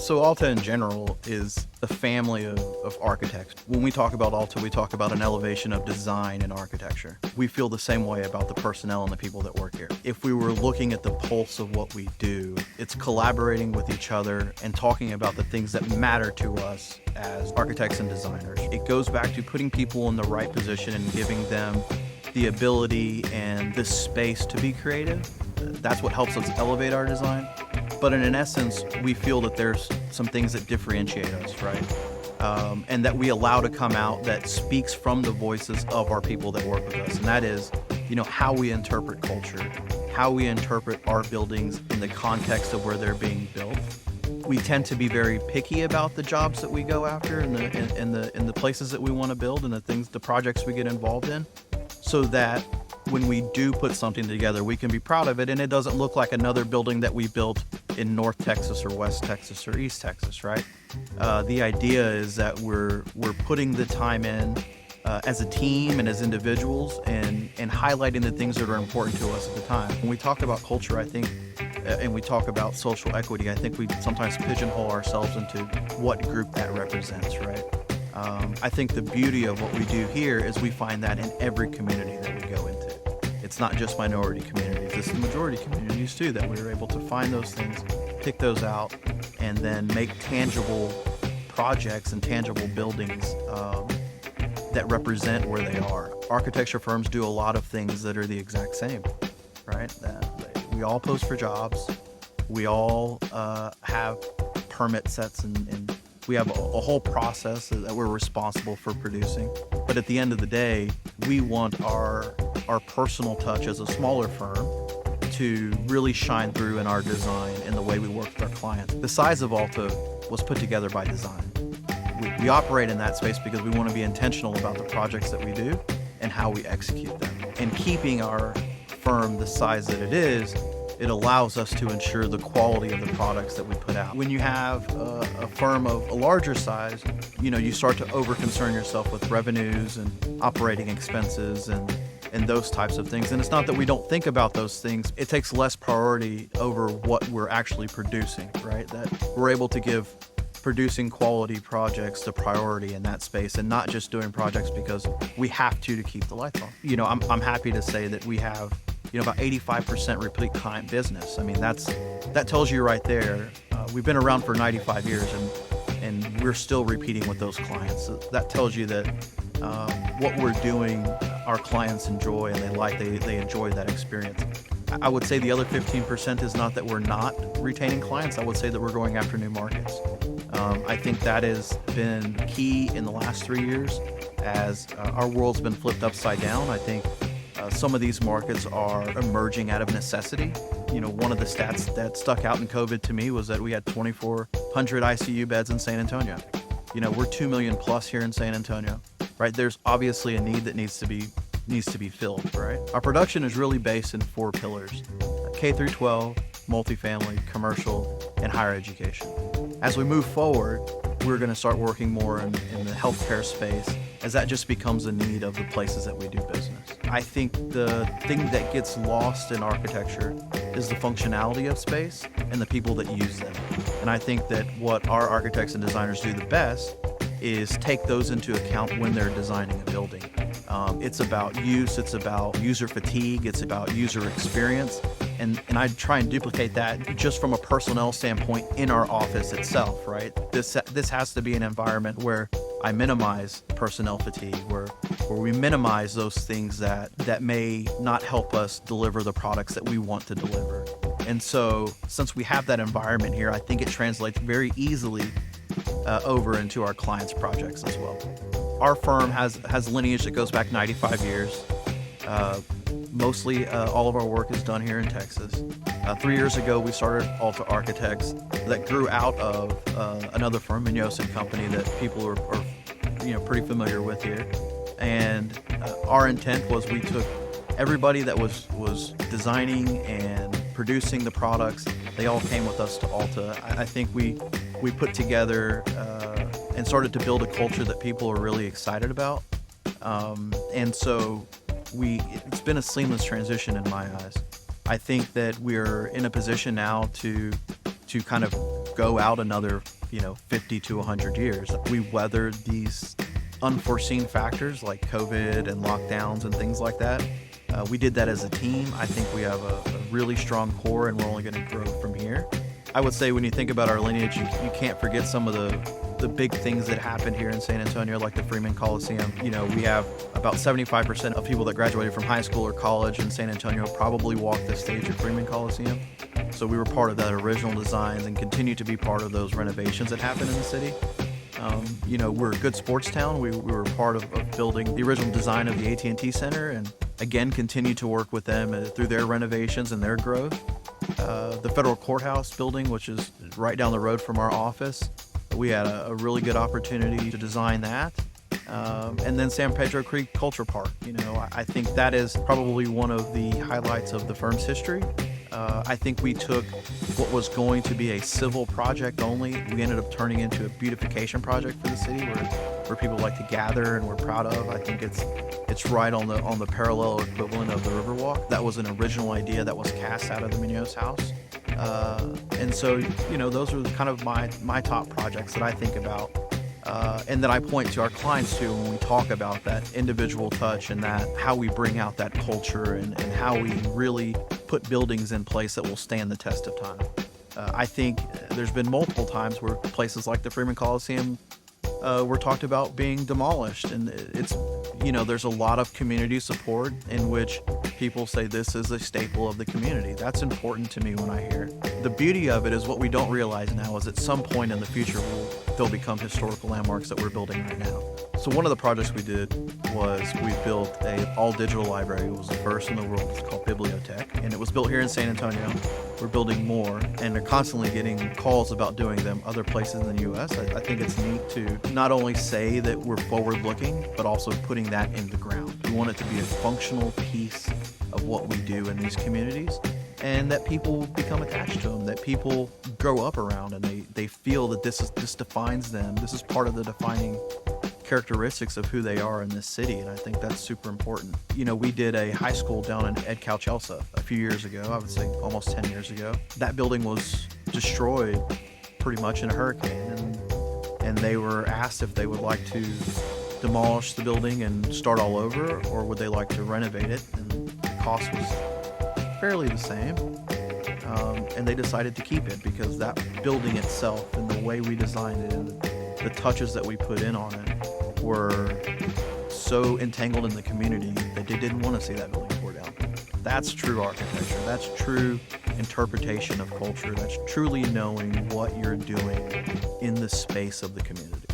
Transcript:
So Alta in general is a family of architects. When we talk about Alta, we talk about an elevation of design and architecture. We feel the same way about the personnel and the people that work here. If we were looking at the pulse of what we do, it's collaborating with each other and talking about the things that matter to us as architects and designers. It goes back to putting people in the right position and giving them the ability and the space to be creative. That's what helps us elevate our design. But in essence, we feel that there's some things that differentiate us, right? And that we allow to come out that speaks from the voices of our people that work with us. And that is, how we interpret culture, how we interpret our buildings in the context of where they're being built. We tend to be very picky about the jobs that we go after and the places that we want to build and the projects we get involved in, so that when we do put something together, we can be proud of it and it doesn't look like another building that we built in North Texas or West Texas or East Texas, right? The idea is that we're putting the time in as a team and as individuals and highlighting the things that are important to us at the time. When we talk about culture, I think, and we talk about social equity, I think we sometimes pigeonhole ourselves into what group that represents, right? I think the beauty of what we do here is we find that in every community that we go into. It's not just minority communities, it's the majority communities too, that we're able to find those things, pick those out, and then make tangible projects and tangible buildings that represent where they are. Architecture firms do a lot of things that are the exact same, right? We all post for jobs, we all have permit sets and we have a whole process that we're responsible for producing. But at the end of the day, we want our personal touch as a smaller firm to really shine through in our design and the way we work with our clients. The size of Alta was put together by design. We operate in that space because we want to be intentional about the projects that we do and how we execute them. And keeping our firm the size that it is, it allows us to ensure the quality of the products that we put out. When you have a firm of a larger size, you start to over-concern yourself with revenues and operating expenses and those types of things. And it's not that we don't think about those things. It takes less priority over what we're actually producing, right? That we're able to give producing quality projects the priority in that space and not just doing projects because we have to keep the lights on. I'm happy to say that we have about 85% repeat client business. I mean, that tells you right there. We've been around for 95 years and we're still repeating with those clients. So that tells you that what we're doing, our clients enjoy and they enjoy that experience. I would say the other 15% is not that we're not retaining clients. I would say that we're going after new markets. I think that has been key in the last 3 years as our world's been flipped upside down. I think some of these markets are emerging out of necessity. One of the stats that stuck out in COVID to me was that we had 2,400 ICU beds in San Antonio. We're 2 million plus here in San Antonio, right? There's obviously a need that needs to be filled, right? Our production is really based in 4 pillars: K through 12, multifamily, commercial, and higher education. As we move forward, we're going to start working more in the healthcare space as that just becomes a need of the places that we do business. I think the thing that gets lost in architecture is the functionality of space and the people that use them. And I think that what our architects and designers do the best is take those into account when they're designing a building. It's about use, it's about user fatigue, it's about user experience. And I try and duplicate that just from a personnel standpoint in our office itself, right? This has to be an environment where I minimize personnel fatigue, where we minimize those things that may not help us deliver the products that we want to deliver. And so since we have that environment here, I think it translates very easily over into our clients' projects as well. Our firm has lineage that goes back 95 years. Mostly all of our work is done here in Texas. 3 years ago, we started Alta Architects that grew out of another firm, Munoz & Company, that people are pretty familiar with here. And our intent was we took everybody that was designing and producing the products. They all came with us to Alta. I think we put together and started to build a culture that people are really excited about. And so it's been a seamless transition in my eyes. I think that we're in a position now to kind of go out another, 50 to 100 years. We weathered these unforeseen factors like COVID and lockdowns and things like that. We did that as a team. I think we have a really strong core, and we're only going to grow from here. I would say when you think about our lineage, you can't forget some of the big things that happened here in San Antonio, like the Freeman Coliseum. We have about 75% of people that graduated from high school or college in San Antonio probably walked the stage at Freeman Coliseum. So we were part of that original designs and continue to be part of those renovations that happened in the city. We're a good sports town. We were part of building the original design of the AT&T Center, and again, continue to work with them through their renovations and their growth. The federal courthouse building, which is right down the road from our office, we had a really good opportunity to design that. And then San Pedro Creek Culture Park. I think that is probably one of the highlights of the firm's history. I think we took what was going to be a civil project only. We ended up turning into a beautification project for the city where people like to gather, and we're proud of. I think it's right on the parallel equivalent of the Riverwalk. That was an original idea that was cast out of the Munoz house. And so, those are kind of my top projects that I think about. And that I point to our clients to when we talk about that individual touch and that how we bring out that culture and how we really put buildings in place that will stand the test of time. I think there's been multiple times where places like the Freeman Coliseum were talked about being demolished, and there's a lot of community support in which people say this is a staple of the community. That's important to me when I hear it. The beauty of it is what we don't realize now is at some point in the future they'll become historical landmarks that we're building right now. So one of the projects we did was we built a all-digital library. It was the first in the world. It's called Bibliotech, and it was built here in San Antonio. We're building more, and they're constantly getting calls about doing them other places in the U.S. I think it's neat to not only say that we're forward-looking, but also putting that in the ground. We want it to be a functional piece of what we do in these communities, and that people become attached to them, that people grow up around, and they feel that this defines them. This is part of the defining characteristics of who they are in this city, and I think that's super important. We did a high school down in Chelsea a few years ago, I would say almost 10 years ago. That building was destroyed pretty much in a hurricane, and they were asked if they would like to demolish the building and start all over, or would they like to renovate it, and the cost was fairly the same. And they decided to keep it because that building itself and the way we designed it and the touches that we put in on it were so entangled in the community that they didn't want to see that building tore down. That's true architecture. That's true interpretation of culture. That's truly knowing what you're doing in the space of the community.